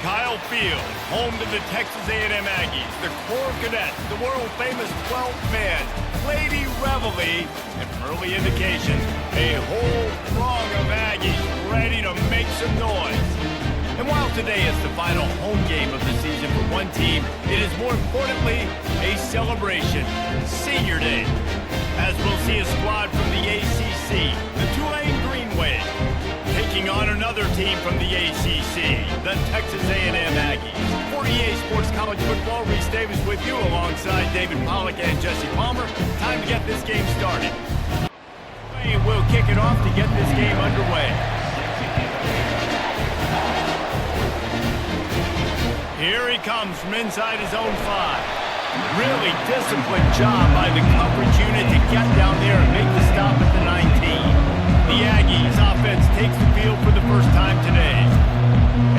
Kyle Field, home to the Texas A&M Aggies, the Corps Cadets, the world-famous 12th man, Lady Reveille, and early indication, a whole throng of Aggies ready to make some noise. And while today is the final home game of the season for one team, it is more importantly a celebration, Senior Day, as we'll see a squad from the ACC, the Tulane Green Wave, taking on another team from the ACC, the Texas A&M Aggies. For EA Sports College Football, Reese Davis with you alongside David Pollack and Jesse Palmer. Time to get this game started. Tulane will kick it off to get this game underway. Here he comes from inside his own 5. Really disciplined job by the coverage unit to get down there and make the stop at the 19. The Aggies offense takes the field for the first time today.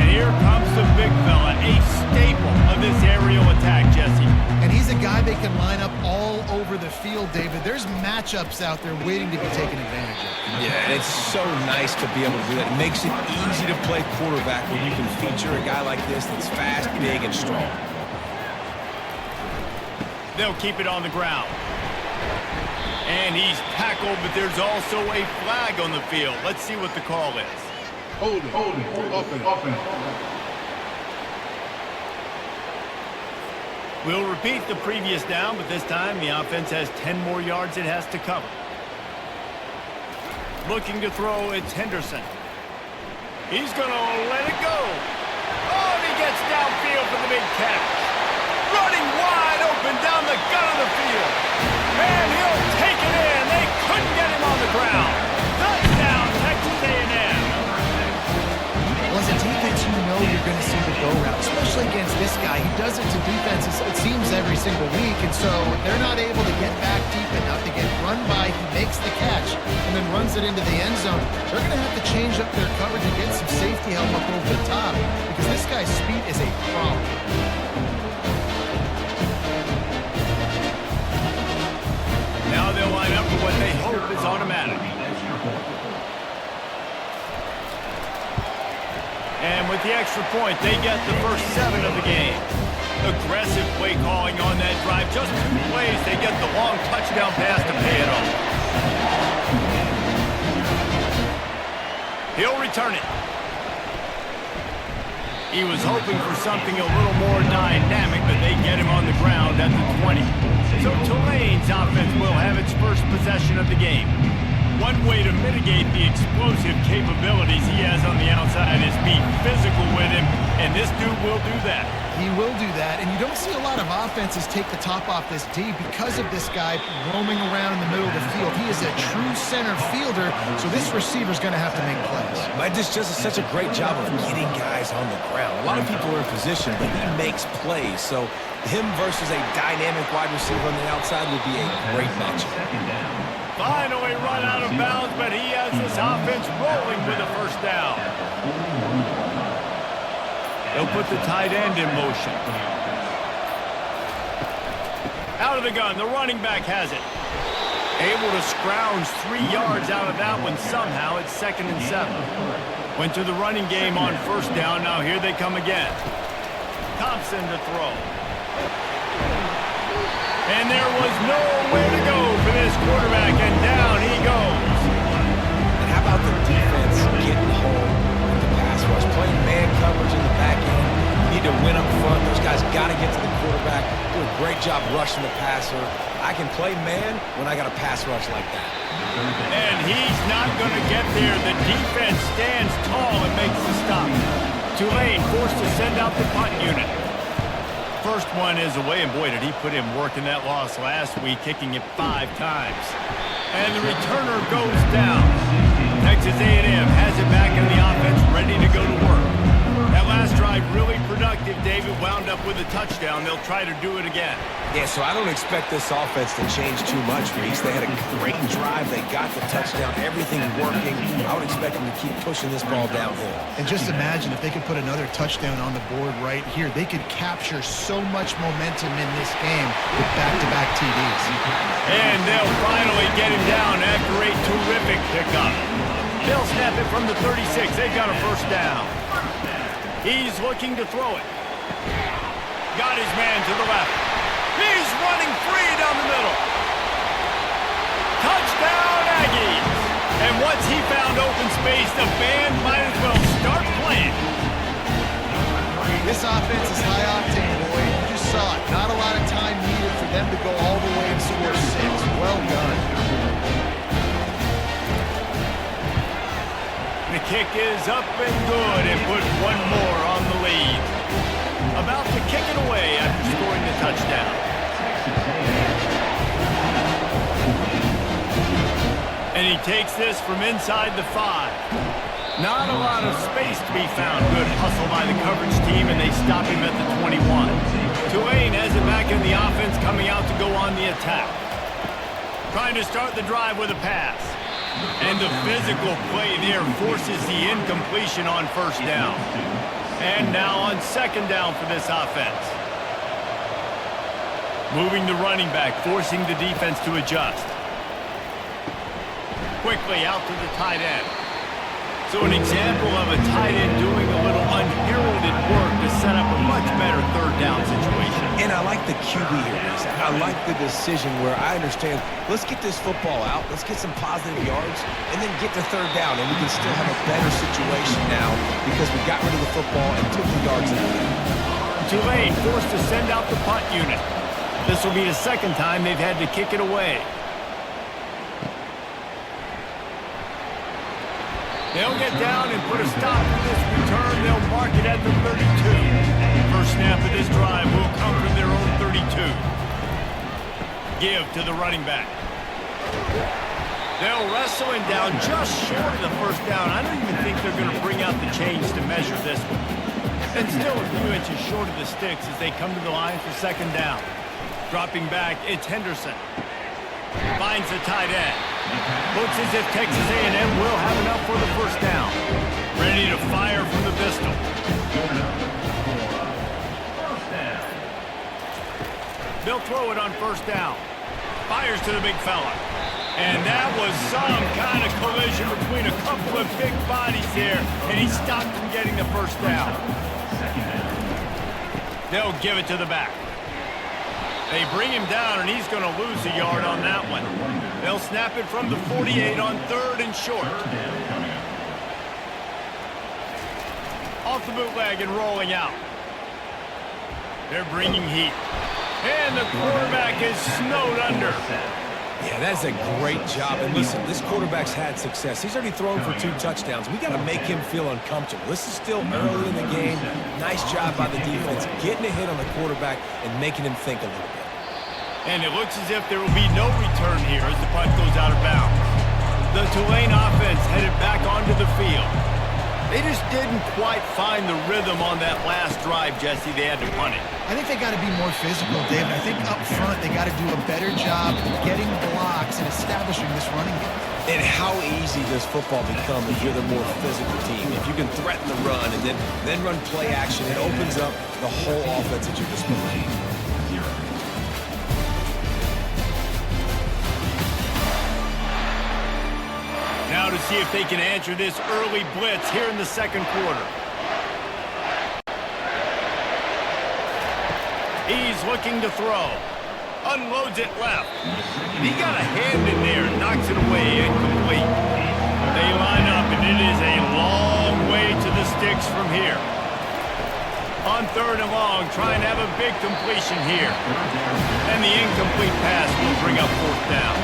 And here comes the big fella, a staple of this aerial attack, Jesse. And he's a guy they can line up all over the field, David. There's matchups out there waiting to be taken advantage of. Yeah, and it's so nice to be able to do that. It makes it easy to play quarterback when you can feature a guy like this that's fast, big, and strong. They'll keep it on the ground. And he's tackled, but there's also a flag on the field. Let's see what the call is. Hold it, offense. We'll repeat the previous down, but this time the offense has 10 more yards it has to cover. Looking to throw, it's Henderson. He's going to let it go. Oh, and he gets downfield for the big catch. Running wide open down the gut of the field. And he'll take it in. They couldn't get him on the ground. Touchdown, Texas A&M. Well, as a defense, you know you're going to see the go route, especially against this guy. He does it to defenses, it seems, every single week, and so they're not able to get back deep enough to get run by. He makes the catch and then runs it into the end zone. They're going to have to change up their coverage and get some safety help up over the top because this guy's speed is a problem. Now they'll line up for what they hope is automatic. And with the extra point, they get the first 7 of the game. Aggressive play calling on that drive. Just 2 plays, they get the long touchdown pass to pay it off. He'll return it. He was hoping for something a little more dynamic, but they get him on the ground at the 20. So Tulane's offense will have its first possession of the game. One way to mitigate the explosive capabilities he has on the outside is be physical with him, and this dude will do that. He will do that, and you don't see a lot of offenses take the top off this D because of this guy roaming around in the middle of the field. He is a true center fielder, so this receiver's going to have to make plays. But this just does such a great job of getting guys on the ground. A lot of people are in position, but he makes plays. So him versus a dynamic wide receiver on the outside would be a great matchup. Finally run out of bounds, but he has this offense rolling with a first down. They'll put the tight end in motion. Out of the gun, the running back has it. Able to scrounge 3 yards out of that one somehow. It's 2nd and 7. Went to the running game on first down. Now here they come again. Thompson to throw. And there was nowhere to go for this quarterback, and down he goes. And how about the defense getting home with the pass rush, playing man coverage in the back end? You need to win up front. Those guys got to get to the quarterback. Do a great job rushing the passer. I can play man when I got a pass rush like that. And he's not going to get there. The defense stands tall and makes the stop. Tulane forced to send out the punt unit. First one is away, and boy, did he put in work in that loss last week, kicking it 5 times. And the returner goes down. Texas A&M has it back in the offense, ready to go to work. That last drive really productive. David wound up with a touchdown. They'll try to do it again. Yeah, so I don't expect this offense to change too much, Reese. They had a great drive. They got the touchdown. Everything working. I would expect them to keep pushing this ball downhill. And just imagine if they could put another touchdown on the board right here. They could capture so much momentum in this game with back-to-back TDs. And they'll finally get him down after a terrific pickup. They'll snap it from the 36. They've got a first down. He's looking to throw it. Got his man to the left. He's running free down the middle. Touchdown, Aggies! And once he found open space, the band might as well start playing. This offense is high octane, boy. You just saw it. Not a lot of time needed for them to go all the way and score 6. Well done. The kick is up and good and put one more on the lead. About to kick it away after scoring the touchdown. And he takes this from inside the 5. Not a lot of space to be found. Good hustle by the coverage team, and they stop him at the 21. Tulane has it back in the offense, coming out to go on the attack. Trying to start the drive with a pass. And the physical play there forces the incompletion on first down. And now on second down for this offense. Moving the running back, forcing the defense to adjust. Quickly out to the tight end. So an example of a tight end doing a little unheralded work to set up a much better third down situation. And I like the QB here, Reese. I like the decision where I understand, let's get this football out, let's get some positive yards, and then get to third down, and we can still have a better situation now because we got rid of the football and took the yards in the lead. Tulane forced to send out the punt unit. This will be the second time they've had to kick it away. They'll get down and put a stop to this return. They'll mark it at the 32. First snap of this drive will come from their own 32. Give to the running back. They'll wrestle him down just short of the first down. I don't even think they're going to bring out the chains to measure this one. And still a few inches short of the sticks as they come to the line for second down. Dropping back, it's Henderson. Finds the tight end. Looks as if Texas A&M will have enough for the first down. Ready to fire from the pistol. They'll throw it on first down. Fires to the big fella. And that was some kind of collision between a couple of big bodies there, and he stopped from getting the first down. They'll give it to the back. They bring him down, and he's going to lose a yard on that one. They'll snap it from the 48 on third and short. Off the bootleg and rolling out. They're bringing heat. And the quarterback is snowed under. Yeah, that's a great job. And listen, this quarterback's had success. He's already thrown for 2 touchdowns. We got to make him feel uncomfortable. This is still early in the game. Nice job by the defense, getting a hit on the quarterback and making him think a little bit. And it looks as if there will be no return here as the punt goes out of bounds. The Tulane offense headed back onto the field. They just didn't quite find the rhythm on that last drive, Jesse. They had to punt it. I think they got to be more physical, David. I think up front they got to do a better job getting blocks and establishing this running game. And how easy does football become if you're the more physical team? If you can threaten the run and then run play action, it opens up the whole offense at your display. Now to see if they can answer this early blitz here in the second quarter. He's looking to throw. Unloads it left. He got a hand in there, knocks it away, incomplete. They line up, and it is a long way to the sticks from here. On third and long, trying to have a big completion here. And the incomplete pass will bring up fourth down.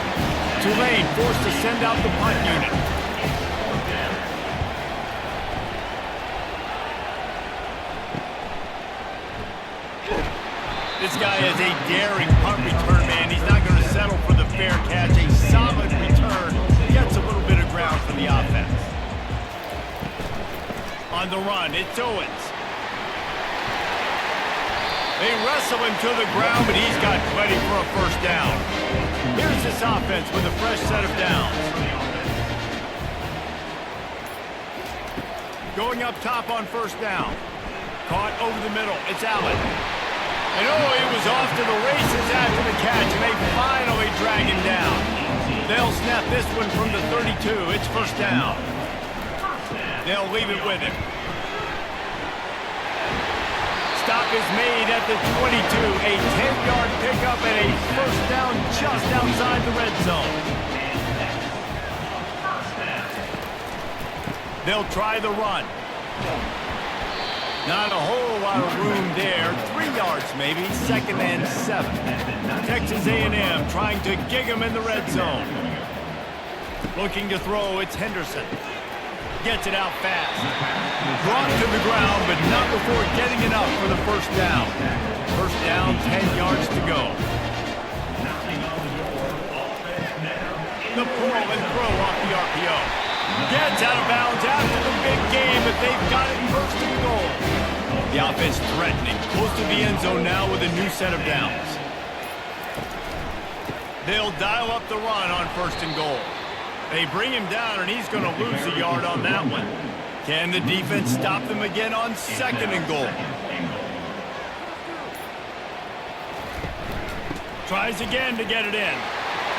Tulane forced to send out the punt unit. This guy is a daring punt return man. He's not going to settle for the fair catch. A solid return. Gets a little bit of ground for the offense. On the run, it's Owens. They wrestle him to the ground, but he's got plenty for a first down. Here's this offense with a fresh set of downs. Going up top on first down. Caught over the middle. It's Allen. And oh, he was off to the races after the catch, and they finally drag him down. They'll snap this one from the 32. It's first down. They'll leave it with him. is made at the 22. A 10-yard pickup and a first down just outside the red zone. They'll try the run. Not a whole lot of room there. 3 yards maybe, 2nd and 7. Texas A&M trying to gig him in the red zone. Looking to throw, it's Henderson. Gets it out fast. Brought to the ground, but not before getting it up for the first down. First down, 10 yards to go. The pull and throw off the RPO. Gets out of bounds after the big game, but they've got it first and goal. The offense threatening, close to the end zone now with a new set of downs. They'll dial up the run on first and goal. They bring him down, and he's going to lose a yard on that one. Can the defense stop them again on 2nd and goal? Tries again to get it in.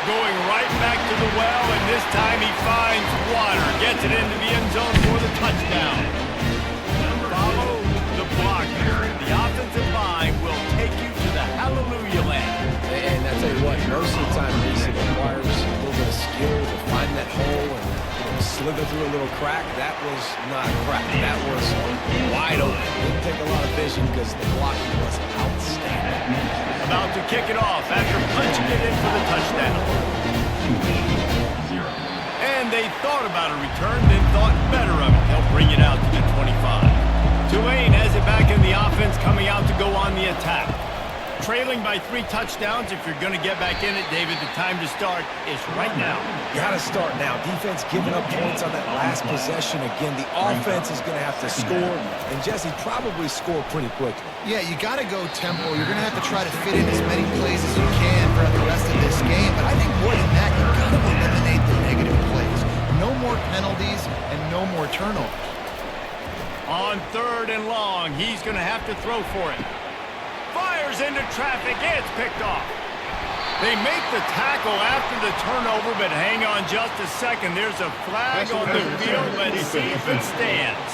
Going right back to the well, and this time he finds water. Gets it into the end zone for the touchdown. Follow the block here. The offensive line will take you to the hallelujah land. And I tell you what, most of the time, Reese, it requires a little bit of skill to find that hole and slither through a little crack. That was not a crack. That was wide open. Didn't take a lot of vision because the blocking was outstanding. About to kick it off after punching it in for the touchdown. And they thought about a return, then thought better of it. They'll bring it out to the 25. Tulane has it back in the offense, coming out to go on the attack. Trailing by 3 touchdowns. If you're going to get back in it, David, the time to start is right now. Got to start now. Defense giving up points on that last possession. Again, the offense is going to have to score, and Jesse probably score pretty quickly. Yeah, you got to go tempo. You're going to have to try to fit in as many plays as you can for the rest of this game. But I think more than that, you've got to eliminate the negative plays. No more penalties and no more turnovers. On 3rd and long, he's going to have to throw for it. Fires into traffic. It's picked off. They make the tackle after the turnover, but hang on just a second. There's a flag on the field. Let's see if it stands.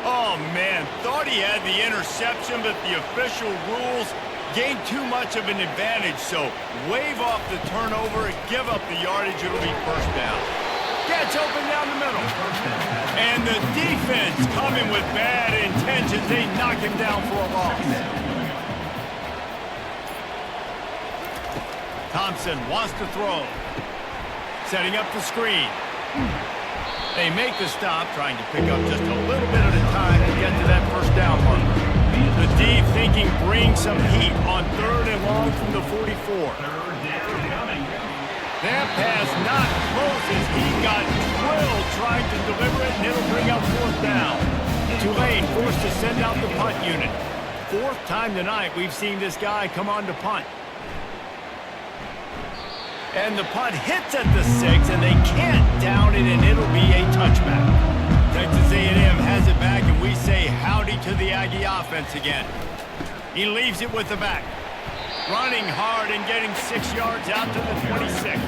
Oh, man. Thought he had the interception, but the official rules gained too much of an advantage. So wave off the turnover and give up the yardage. It'll be first down. Gets open down the middle. And the defense coming with bad intentions. They knock him down for a loss. Thompson wants to throw. Setting up the screen. They make the stop, trying to pick up just a little bit at a time to get to that first down mark. The D thinking bring some heat on 3rd and long from the 44. That pass not close as he got drilled trying to deliver it, and it'll bring up 4th down. Tulane forced to send out the punt unit. 4th time tonight we've seen this guy come on to punt. And the punt hits at the 6, and they can't down it, and it'll be a touchback. Texas A&M has it back, and we say howdy to the Aggie offense again. He leaves it with the back. Running hard and getting 6 yards out to the 26.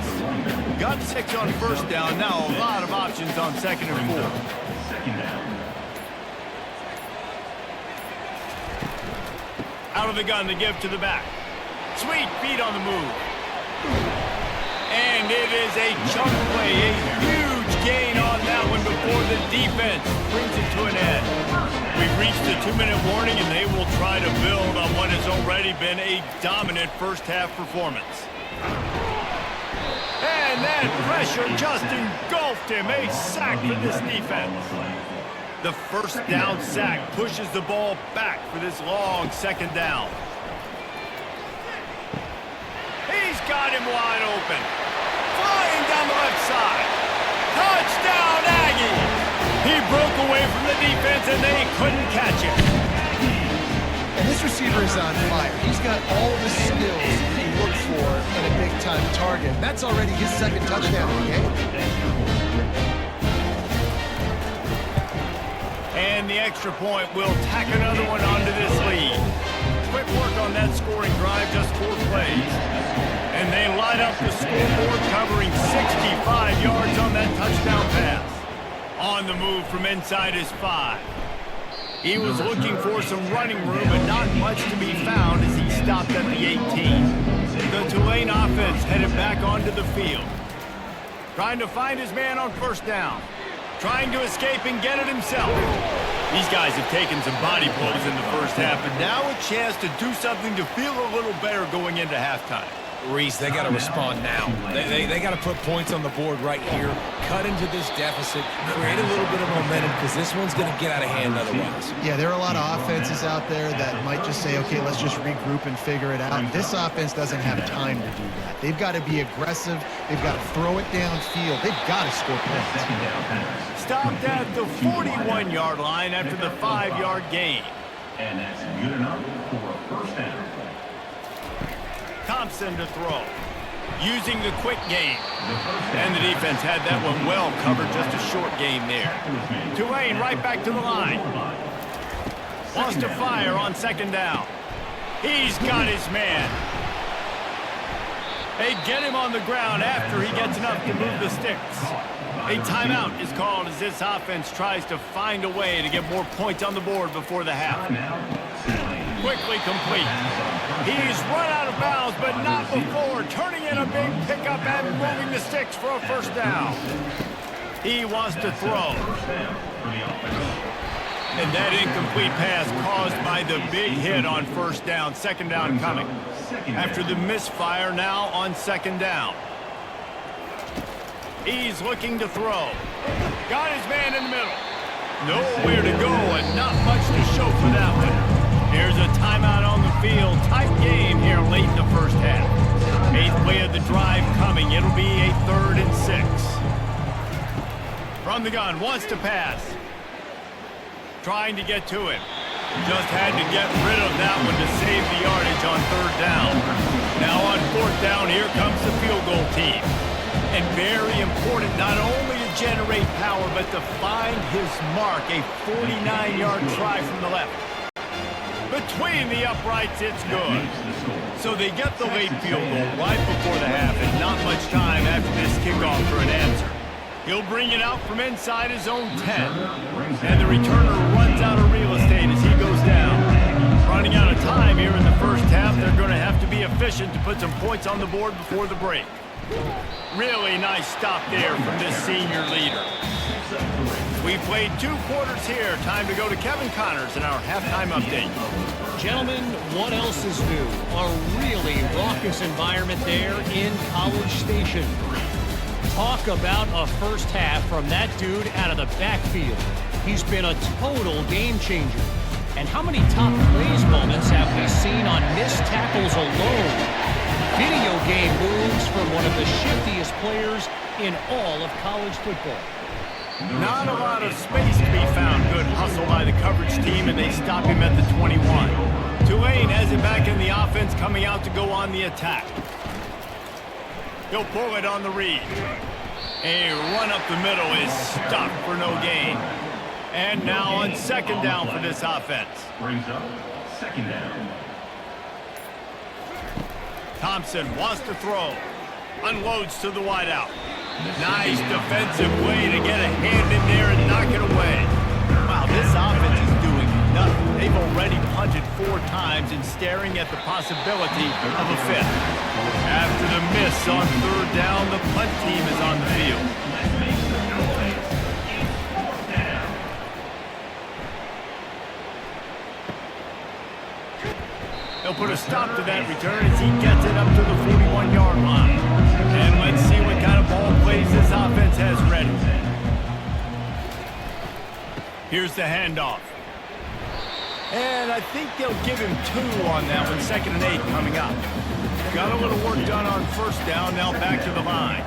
Got 6 on first down. Now a lot of options on 2nd and 4. Out of the gun to give to the back. Sweet feet on the move. And it is a chunk play. A huge gain on that one before the defense brings it to an end. We've reached the 2-minute warning, and they will try to build on what has already been a dominant first-half performance. And that pressure just engulfed him. A sack for this defense. The first down sack pushes the ball back for this long 2nd down. He's got him wide open. Flying down the left side. Touchdown, Aggie! He broke away from the defense, and they couldn't catch him. And this receiver is on fire. He's got all the skills you look for in a big-time target. That's already his 2nd touchdown in the game. And the extra point will tack another one onto this lead. Quick work on that scoring drive, just 4 plays. And they light up the scoreboard, covering 65 yards on that touchdown pass. On the move from inside his 5. He was looking for some running room, but not much to be found as he stopped at the 18. The Tulane offense headed back onto the field. Trying to find his man on first down. Trying to escape and get it himself. These guys have taken some body blows in the first half, but now a chance to do something to feel a little better going into halftime. Reese, they got to respond now. They got to put points on the board right here, cut into this deficit, create a little bit of momentum because this one's going to get out of hand otherwise. Yeah, there are a lot of offenses out there that might just say, okay, let's just regroup and figure it out. This offense doesn't have time to do that. They've got to be aggressive. They've got to throw it downfield. They've got to score points. Stopped at the 41-yard line after the 5-yard gain. And that's good enough for a first down. Thompson to throw. Using the quick game. And the defense had that one well covered, just a short game there. Tulane right back to the line. Wants to fire on second down. He's got his man. They get him on the ground after he gets enough to move the sticks. A timeout is called as this offense tries to find a way to get more points on the board before the half. Quickly complete. He's run out of bounds, but not before turning in a big pickup and moving the sticks for a first down. He wants to throw. And that incomplete pass caused by the big hit on first down. Second down coming. After the misfire, now on second down. He's looking to throw. Got his man in the middle. Nowhere to go and not much to show for that one. Here's a timeout on the field. Tight game here late in the first half. 8th play of the drive coming. It'll be a 3rd and 6. From the gun, wants to pass. Trying to get to him. Just had to get rid of that one to save the yardage on 3rd down. Now on 4th down, here comes the field goal team. And very important, not only to generate power, but to find his mark. A 49-yard try from the left. Between the uprights, it's good. So they get the late field goal right before the half, and not much time after this kickoff for an answer. He'll bring it out from inside his own 10. And the returner runs out of real estate as he goes down. Running out of time here in the first half, they're going to have to be efficient to put some points on the board before the break. Really nice stop there from this senior leader. We played 2 quarters here. Time to go to Kevin Connors in our halftime update. Gentlemen, what else is new? A really raucous environment there in College Station. Talk about a first half from that dude out of the backfield. He's been a total game changer. And how many top plays moments have we seen on missed tackles alone? Video game moves from one of the shiftiest players in all of college football. Not a lot of space to be found. Good hustle by the coverage team, and they stop him at the 21. Tulane has it back in the offense, coming out to go on the attack. He'll pull it on the read. A run up the middle is stopped for no gain. And now on second down for this offense. Brings up second down. Thompson wants to throw. Unloads to the wideout. Nice defensive way to get a hand in there and knock it away. Wow, this offense is doing nothing. They've already punted 4 times and staring at the possibility of a 5th. After the miss on 3rd down, the punt team is on the field. They'll put a stop to that return as he gets it up to the 41-yard line. And let's see what kind of ball plays this offense has ready. Here's the handoff. And I think they'll give him 2 on that one. 2nd and 8 coming up. Got a little work done on first down. Now back to the line.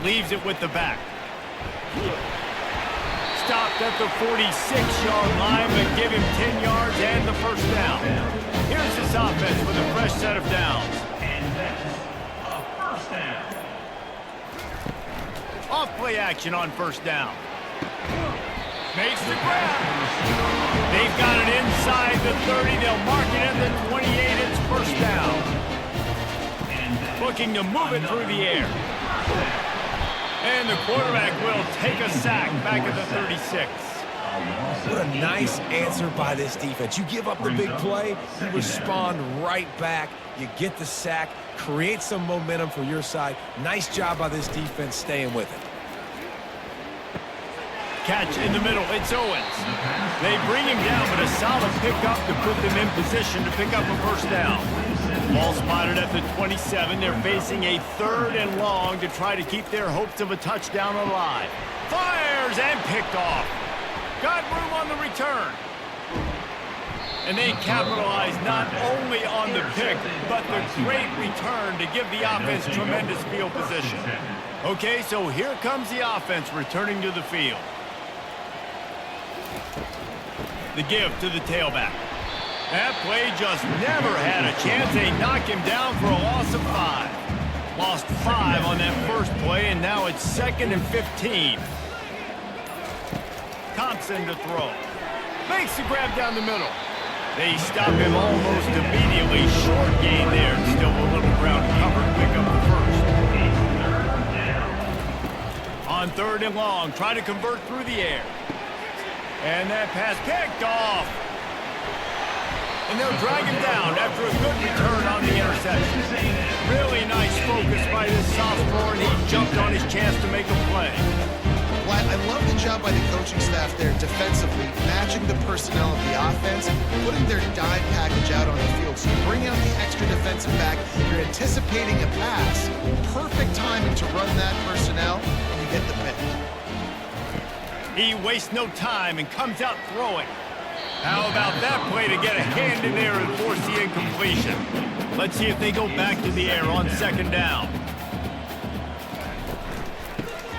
Leaves it with the back. Stopped at the 46-yard line, but give him 10 yards and the first down. Here's this offense with a fresh set of downs. And that's a first down. Off play action on first down. Makes the grab. They've got it inside the 30. They'll mark it at the 28. It's first down. Looking to move it through the air. And the quarterback will take a sack back at the 36. What a nice answer by this defense. You give up the big play, you respond right back. You get the sack, create some momentum for your side. Nice job by this defense staying with it. Catch in the middle. It's Owens. They bring him down, but a solid pickup to put them in position to pick up a first down. Ball spotted at the 27. They're facing a 3rd and long to try to keep their hopes of a touchdown alive. Fires and picked off. Got room on the return. And they capitalize not only on the pick, but the great return to give the offense tremendous field position. Okay, so here comes the offense returning to the field. The give to the tailback. That play just never had a chance. They knock him down for a loss of 5. Lost 5 on that first play, and now it's 2nd and 15. Thompson to throw. Makes the grab down the middle. They stop him almost immediately. Short gain there. Still a little ground cover. Pick up the first. On 3rd and long. Try to convert through the air. And that pass picked off. And they'll drag him down after a good return on the interception. Really nice focus by this sophomore, and he jumped on his chance to make a play. Well, I love the job by the coaching staff there defensively, matching the personnel of the offense, putting their dime package out on the field. So you bring out the extra defensive back, you're anticipating a pass, perfect timing to run that personnel, and you get the pick. He wastes no time and comes out throwing. How about that play to get a hand in there and force the incompletion? Let's see if they go back to the air on 2nd down.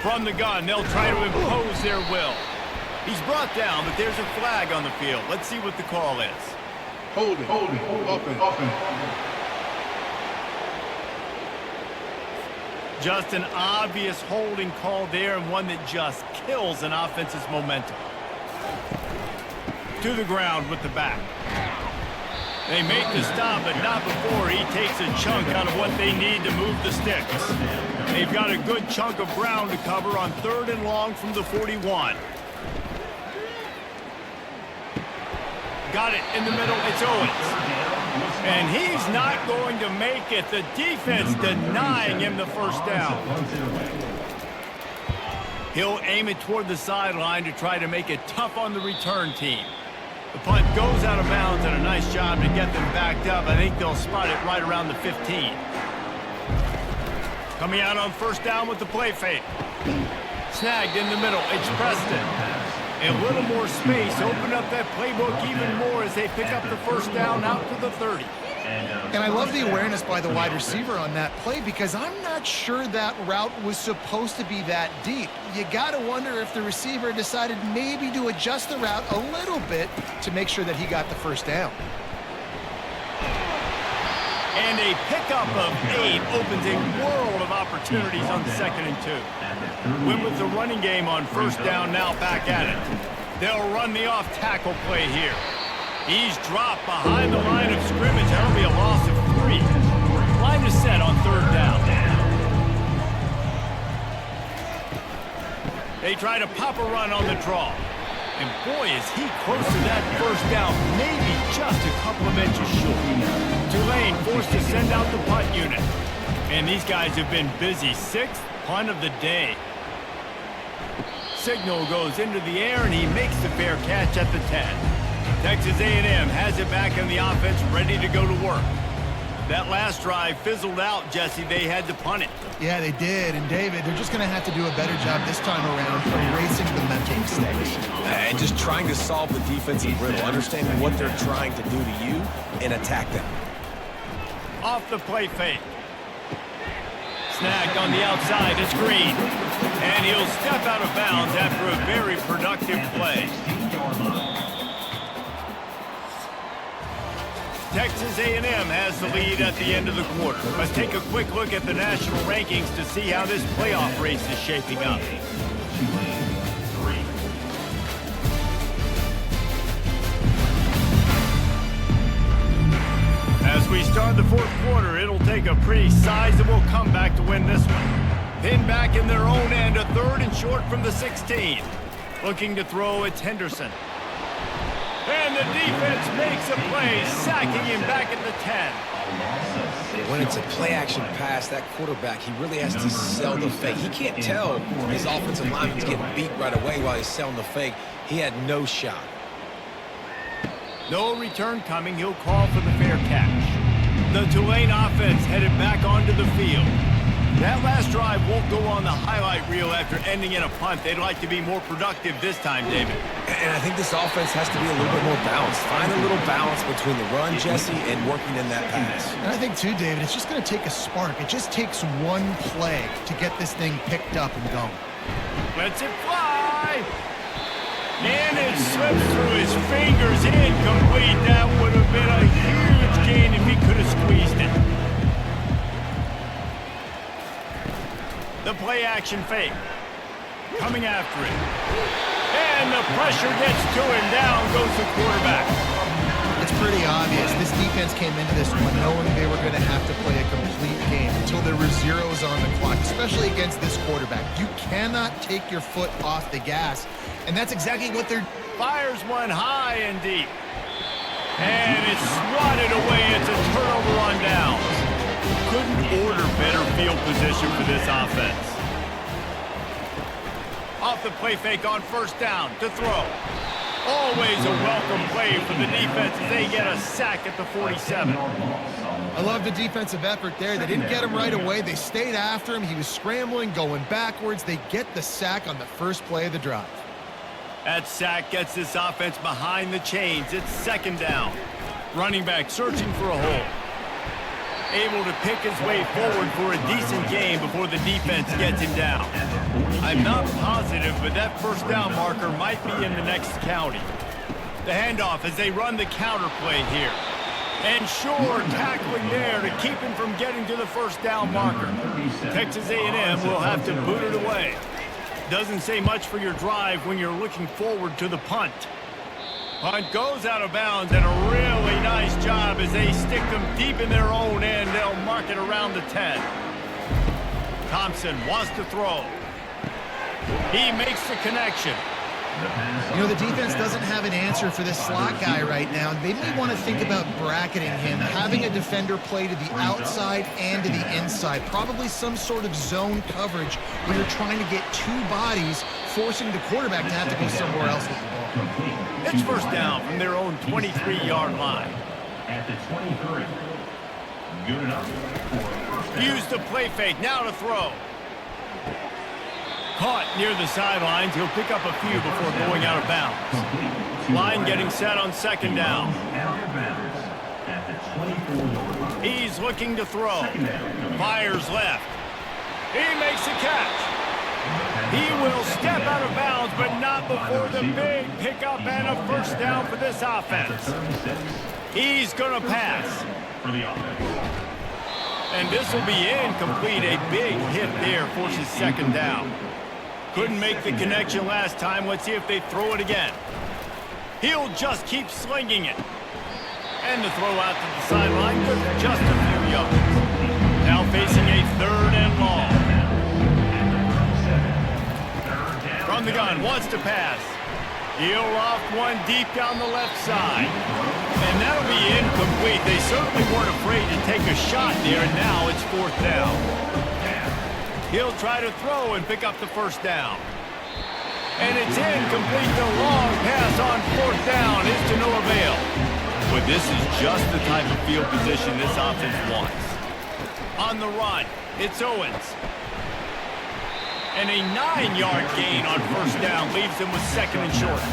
From the gun, they'll try to impose their will. He's brought down, but there's a flag on the field. Let's see what the call is. Hold it. Offense. Just an obvious holding call there, and one that just kills an offense's momentum. To the ground with the back. They make the stop, but not before he takes a chunk out of what they need to move the sticks. They've got a good chunk of ground to cover on 3rd and long from the 41. Got it in the middle. It's Owens. And he's not going to make it. The defense denying him the first down. He'll aim it toward the sideline to try to make it tough on the return team. The punt goes out of bounds, and a nice job to get them backed up. I think they'll spot it right around the 15. Coming out on 1st down with the play fake. Snagged in the middle. It's Preston. A little more space. Open up that playbook even more as they pick up the first down out to the 30. And I love the awareness by the wide receiver on that play because I'm not sure that route was supposed to be that deep. You got to wonder if the receiver decided maybe to adjust the route a little bit to make sure that he got the first down. And a pickup of 8 opens a world of opportunities on 2nd and 2. Went with the running game on 1st down, now back at it. They'll run the off-tackle play here. He's dropped behind the line of scrimmage. That'll be a loss of 3. Line is set on 3rd down. They try to pop a run on the draw. And boy, is he close to that first down, maybe just a couple of inches short. Tulane forced to send out the punt unit. And these guys have been busy. 6th punt of the day. Signal goes into the air, and he makes the fair catch at the 10. Texas A&M has it back in the offense, ready to go to work. That last drive fizzled out, Jesse. They had to punt it. Yeah, they did. And, David, they're just going to have to do a better job this time around erasing the mental mistakes. And just trying to solve the defensive riddle, understanding what they're trying to do to you and attack them. Off the play fake. Snagged on the outside. It's Green. And he'll step out of bounds after a very productive play. Texas A&M has the lead at the end of the quarter. Let's take a quick look at the national rankings to see how this playoff race is shaping up. As we start the 4th quarter, it'll take a pretty sizable comeback to win this one. Pinned back in their own end, a 3rd and short from the 16. Looking to throw, it's Henderson. And the defense makes a play, sacking him back at the 10. When it's a play-action pass, that quarterback, he really has to sell the fake. He can't tell his offensive lineman's getting beat right away while he's selling the fake. He had no shot. No return coming. He'll call for the fair catch. The Tulane offense headed back onto the field. That last drive won't go on the highlight reel after ending in a punt. They'd like to be more productive this time, David. And I think this offense has to be a little bit more balanced. Find a little balance between the run, Jesse, and working in that pass. And I think, too, David, it's just going to take a spark. It just takes one play to get this thing picked up and going. Lets it fly. And it slips through his fingers. Incomplete. That would have been a huge gain if he could have squeezed it. The play-action fake. Coming after it. And the pressure gets to him. Down goes the quarterback. It's pretty obvious. This defense came into this one knowing they were going to have to play a complete game until there were zeros on the clock, especially against this quarterback. You cannot take your foot off the gas, and that's exactly what they're... Fires one high and deep. And it's swatted away. It's a turnover on downs. Couldn't order better field position for this offense. Off the play fake on 1st down to throw. Always a welcome play for the defense as they get a sack at the 47. I love the defensive effort there. They didn't get him right away. They stayed after him. He was scrambling, going backwards. They get the sack on the first play of the drive. That sack gets this offense behind the chains. It's 2nd down. Running back searching for a hole. Able to pick his way forward for a decent game before the defense gets him down. I'm not positive, but that 1st down marker might be in the next county. The handoff as they run the counter play here. And sure, tackling there to keep him from getting to the 1st down marker. Texas A&M will have to boot it away. Doesn't say much for your drive when you're looking forward to the punt. Punt goes out of bounds, and a really nice job as they stick them deep in their own end. They'll mark it around the 10. Thompson wants to throw. He makes the connection. You know, the defense doesn't have an answer for this slot guy right now. They may want to think about bracketing him, having a defender play to the outside and to the inside. Probably some sort of zone coverage where you're trying to get 2 bodies, forcing the quarterback to have to go somewhere else with the ball. It's 1st down from their own 23-yard line. At the 23. Good enough for a 1st down. Use the play fake, now to throw. Caught near the sidelines. He'll pick up a few before going out of bounds. Line getting set on 2nd down. At the 24-yard line. He's looking to throw. Fires left. He makes a catch. He will step out of bounds, but not before the big pickup and a 1st down for this offense. He's going to pass. For the offense. And this will be incomplete. A big hit there forces 2nd down. Couldn't make the connection last time. Let's see if they throw it again. He'll just keep slinging it. And the throw out to the sideline with just a few yards. Now facing a 3rd and long. From the gun, wants to pass. He'll loft one deep down the left side. And that'll be incomplete. They certainly weren't afraid to take a shot there, and now it's 4th down. He'll try to throw and pick up the 1st down. And it's incomplete. The long pass on 4th down is to no avail. But this is just the type of field position this offense wants. On the run, it's Owens. And a 9-yard gain on 1st down leaves them with 2nd and short.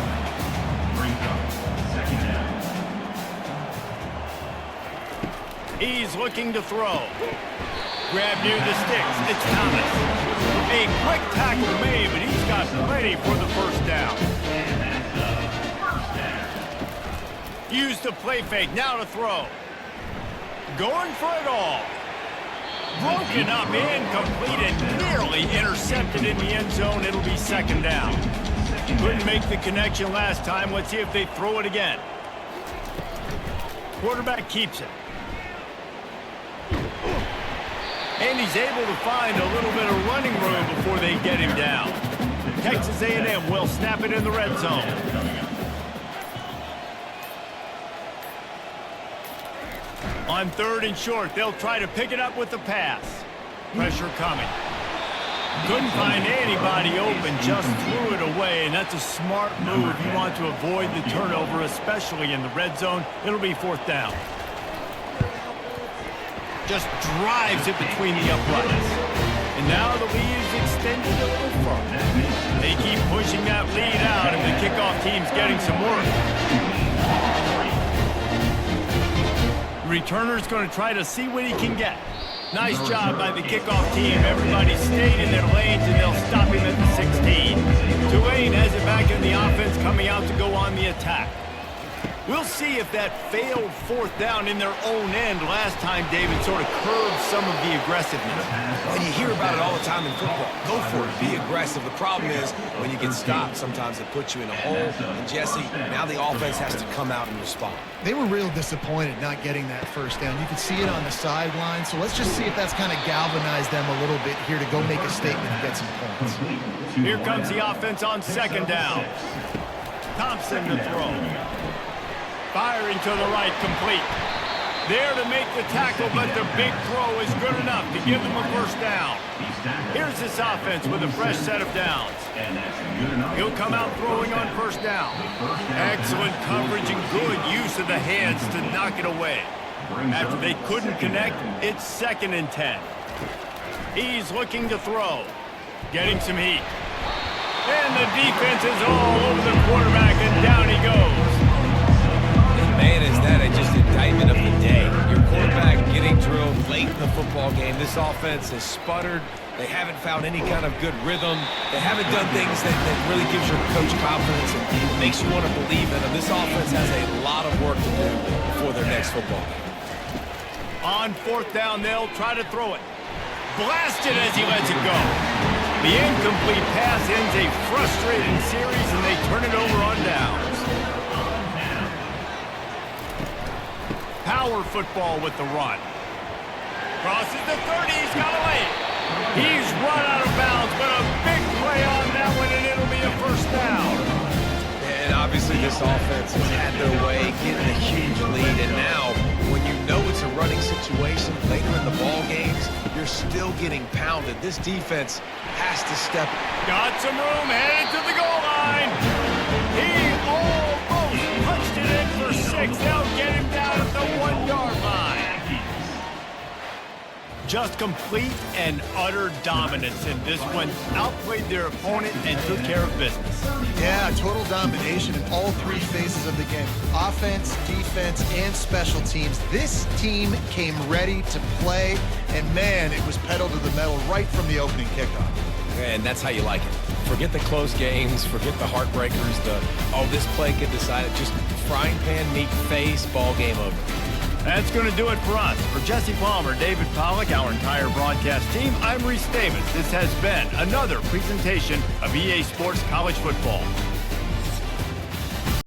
Brings up 2nd down. He's looking to throw. Grab near the sticks. It's Thomas. A quick tackle made, but he's got plenty for the 1st down. Use the play fake. Now to throw. Going for it all. Broken up, incomplete, and nearly intercepted in the end zone. It'll be 2nd down. Couldn't make the connection last time. Let's see if they throw it again. Quarterback keeps it. And he's able to find a little bit of running room before they get him down. Texas A&M will snap it in the red zone. On 3rd and short, they'll try to pick it up with the pass. Pressure coming. Couldn't find anybody open, just threw it away, and that's a smart move. You want to avoid the turnover, especially in the red zone. It'll be 4th down. Just drives it between the uprights. And now the lead is extended a little further. They keep pushing that lead out, and the kickoff team's getting some work. Returner's going to try to see what he can get. Nice job by the kickoff team. Everybody stayed in their lanes, and they'll stop him at the 16. Tulane has it back in the offense, coming out to go on the attack. We'll see if that failed 4th down in their own end last time, David, sort of curbed some of the aggressiveness. Well, you hear about it all the time in football. Go for it. Be aggressive. The problem is when you get stopped, sometimes it puts you in a hole. And, Jesse, now the offense has to come out and respond. They were real disappointed not getting that 1st down. You could see it on the sideline. So let's just see if that's kind of galvanized them a little bit here to go make a statement and get some points. Here comes the offense on 2nd down. Thompson to throw. Firing to the right, complete. There to make the tackle, but the big throw is good enough to give them a 1st down. Here's this offense with a fresh set of downs. He'll come out throwing on 1st down. Excellent coverage and good use of the hands to knock it away. After they couldn't connect, it's 2nd and 10. He's looking to throw. Getting some heat. And the defense is all over the quarterback, and down he goes. Man, is that just indictment of the day. Your quarterback getting drilled late in the football game. This offense has sputtered. They haven't found any kind of good rhythm. They haven't done things that really gives your coach confidence and makes you want to believe in them. This offense has a lot of work to do before their next football game. On 4th down, they'll try to throw it. Blasted as he lets it go. The incomplete pass ends a frustrating series, and they turn it over on downs. Power football with the run. Crosses the 30, he's got a lane. He's run out of bounds, but a big play on that one, and it'll be a 1st down. And obviously this offense has had their way, getting a huge lead, and now when you know it's a running situation later in the ball games, you're still getting pounded. This defense has to step. Got some room, headed to the goal line. He almost punched it in for 6. They'll get him down at the 1-yard line. Just complete and utter dominance in this one. Outplayed their opponent and took care of business. Yeah, total domination in all 3 phases of the game. Offense, defense, and special teams. This team came ready to play, and man, it was pedal to the metal right from the opening kickoff. And that's how you like it. Forget the close games, forget the heartbreakers, this play could decide it. Just frying pan meet face, ball game over. That's going to do it for us. For Jesse Palmer, David Pollack, our entire broadcast team, I'm Reese Davis. This has been another presentation of EA Sports College Football.